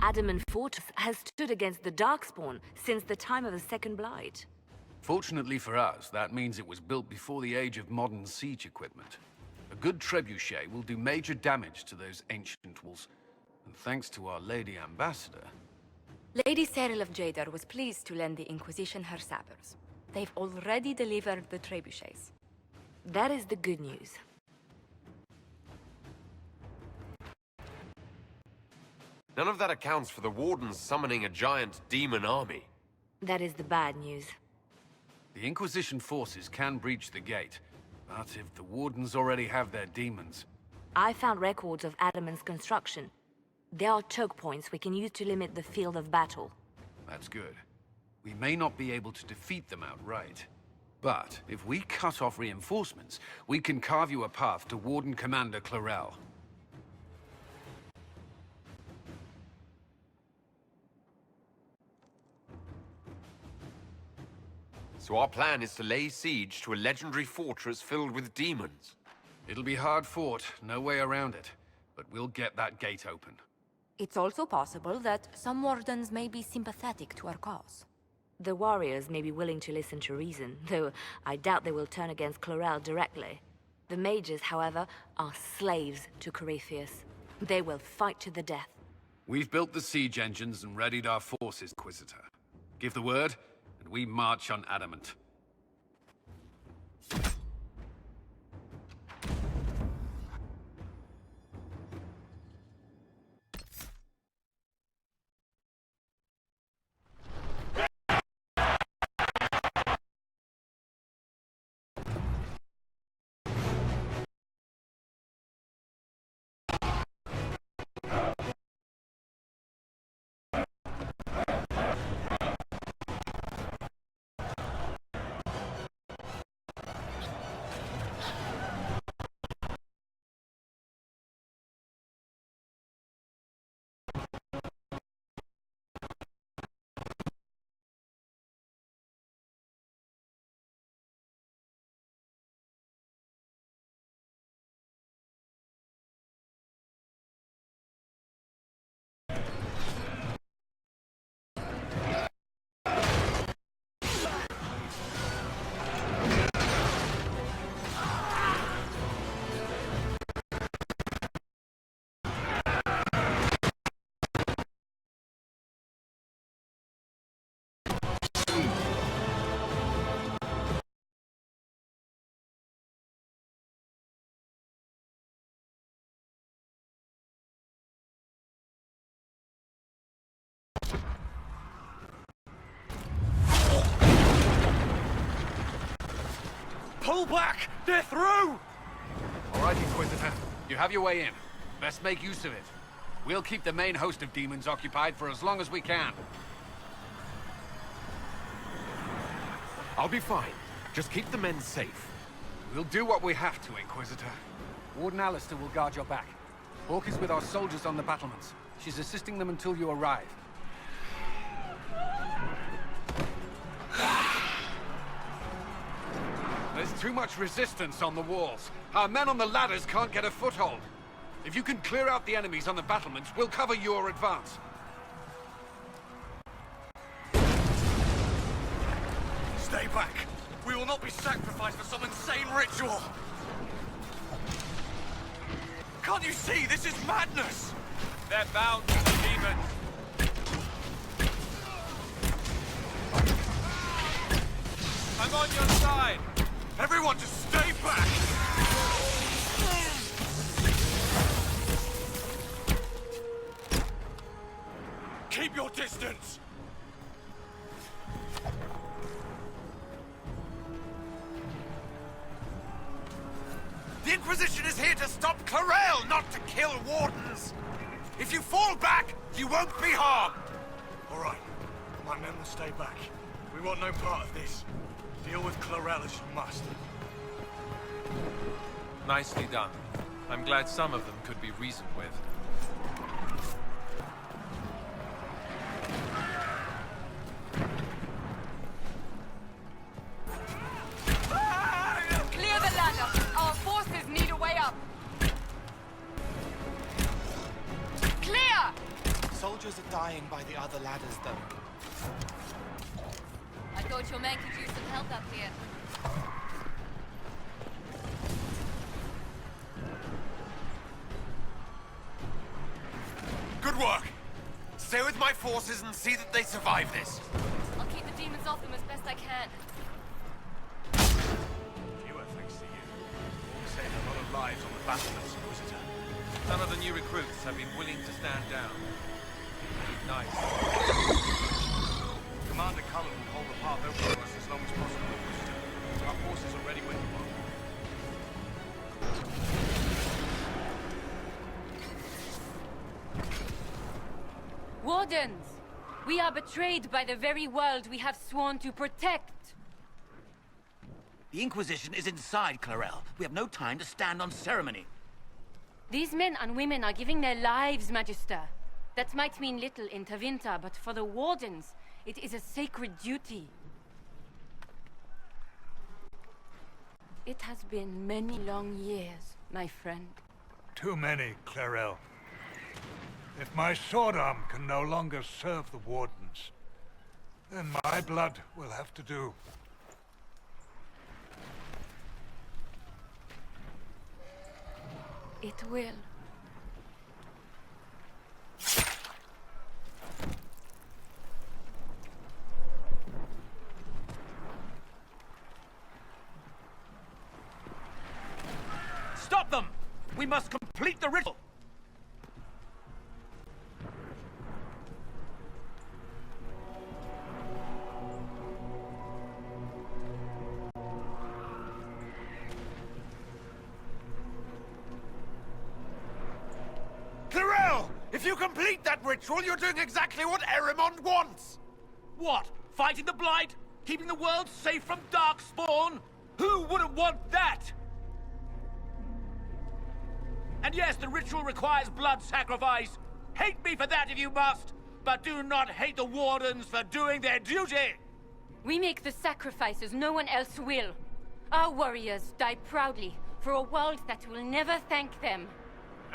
Adamant Fortress has stood against the Darkspawn since the time of the Second Blight. Fortunately for us, that means it was built before the age of modern siege equipment. A good trebuchet will do major damage to those ancient walls. And thanks to our Lady Ambassador... Lady Cyril of Jadar was pleased to lend the Inquisition her sabers. They've already delivered the trebuchets. That is the good news. None of that accounts for the Wardens summoning a giant demon army. That is the bad news. The Inquisition forces can breach the gate, but if the Wardens already have their demons... I found records of Adamant's construction. There are choke points we can use to limit the field of battle. That's good. We may not be able to defeat them outright. But if we cut off reinforcements, we can carve you a path to Warden Commander Clarel. So our plan is to lay siege to a legendary fortress filled with demons. It'll be hard fought, no way around it. But we'll get that gate open. It's also possible that some Wardens may be sympathetic to our cause. The warriors may be willing to listen to reason, though I doubt they will turn against Clarel directly. The mages, however, are slaves to Corypheus. They will fight to the death. We've built the siege engines and readied our forces, Inquisitor. Give the word, and we march on Adamant. Pull back! They're through! All right, Inquisitor. You have your way in. Best make use of it. We'll keep the main host of demons occupied for as long as we can. I'll be fine. Just keep the men safe. We'll do what we have to, Inquisitor. Warden Alistair will guard your back. Hawke is with our soldiers on the battlements. She's assisting them until you arrive. There's too much resistance on the walls. Our men on the ladders can't get a foothold. If you can clear out the enemies on the battlements, we'll cover your advance. Stay back! We will not be sacrificed for some insane ritual! Can't you see? This is madness! They're bound to the demons! I'm on your side! Everyone just stay back! Keep your distance! The Inquisition is here to stop Clarel, not to kill Wardens! If you fall back, you won't be harmed! All right. My men will stay back. We want no part of this. Deal with Clarel as you must. Nicely done. I'm glad some of them could be reasoned with. Clear the ladder! Our forces need a way up! Clear! soldiers are dying by the other ladders, though. I thought your men could use some help up here. Good work. Stay with my forces and see that they survive this. I'll keep the demons off them as best I can. Fewer thanks to you. You saved a lot of lives on the battlements, Inquisitor. Some of the new recruits have been willing to stand down. Nice. Commander Cullen will hold the path open for us as long as possible, Inquisitor. Our forces are ready when you are. Wardens! We are betrayed by the very world we have sworn to protect. The Inquisition is inside, Clarel. We have no time to stand on ceremony. These men and women are giving their lives, Magister. That might mean little in Tevinter, but for the Wardens, it is a sacred duty. It has been many long years, my friend. Too many, Clarel. If my sword arm can no longer serve the Wardens, then my blood will have to do. It will. Stop them! We must complete the ritual! Clarel! If you complete that ritual, you're doing exactly what Erimond wants! What? Fighting the Blight? Keeping the world safe from Darkspawn? Who wouldn't want that? And yes, the ritual requires blood sacrifice. Hate me for that if you must, but do not hate the Wardens for doing their duty! We make the sacrifices no one else will. Our warriors die proudly for a world that will never thank them.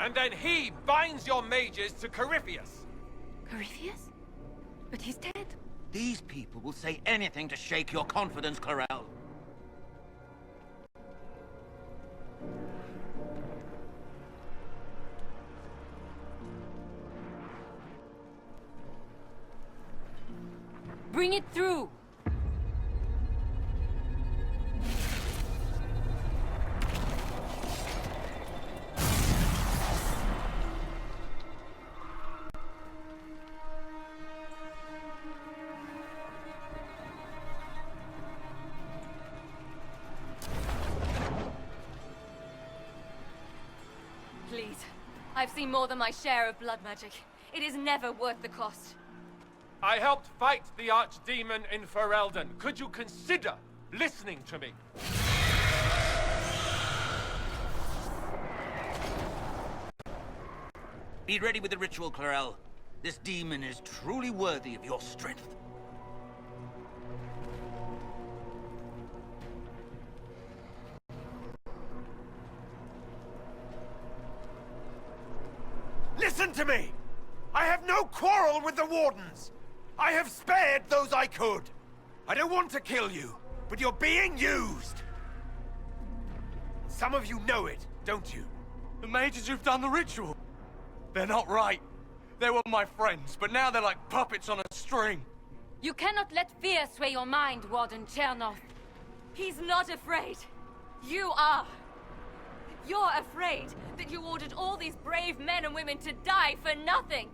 And then he binds your mages to Corypheus. Corypheus? But he's dead. These people will say anything to shake your confidence, Clarel. Bring it through! Please. I've seen more than my share of blood magic. It is never worth the cost. I helped fight the archdemon in Ferelden. Could you consider listening to me? Be ready with the ritual, Clarel. This demon is truly worthy of your strength. Listen to me! I have no quarrel with the Wardens! I have spared those I could! I don't want to kill you, but you're being used! Some of you know it, don't you? The mages who've done the ritual. They're not right. They were my friends, but now they're like puppets on a string. You cannot let fear sway your mind, Warden Chernoff. He's not afraid. You are. You're afraid that you ordered all these brave men and women to die for nothing.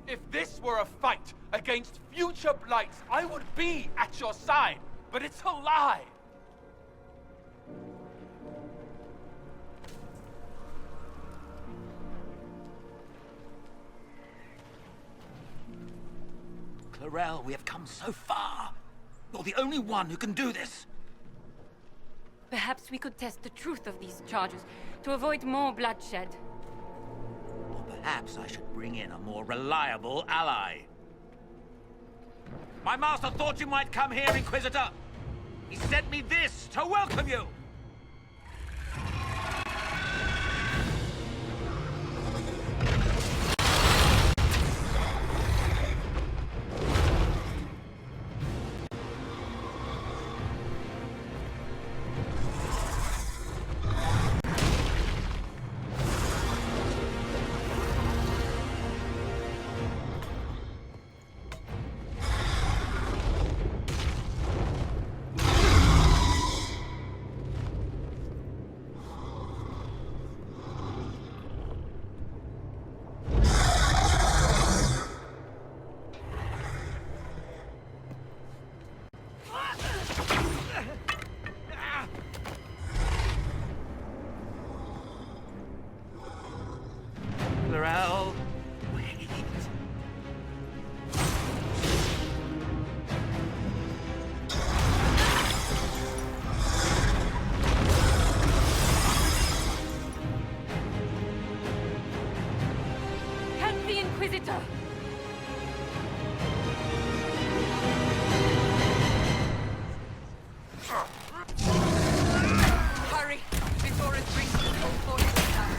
If this were a fight against future blights, I would be at your side. But it's a lie. Clarel, we have come so far. You're the only one who can do this. Perhaps we could test the truth of these charges to avoid more bloodshed. Or perhaps I should bring in a more reliable ally. My master thought you might come here, Inquisitor. He sent me this to welcome you. Inquisitor! Hurry, before it brings the whole fortress down.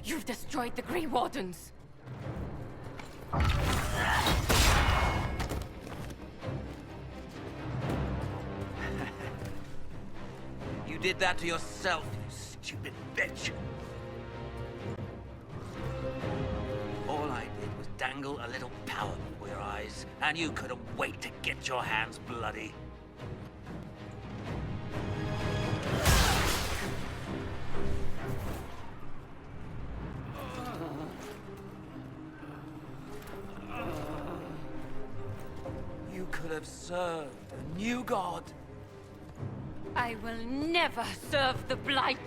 You've destroyed the Grey Wardens! You did that to yourself, you stupid bitch. All I did was dangle a little power before your eyes, and you couldn't wait to get your hands bloody. You could have served a new god. I will never serve the Blight!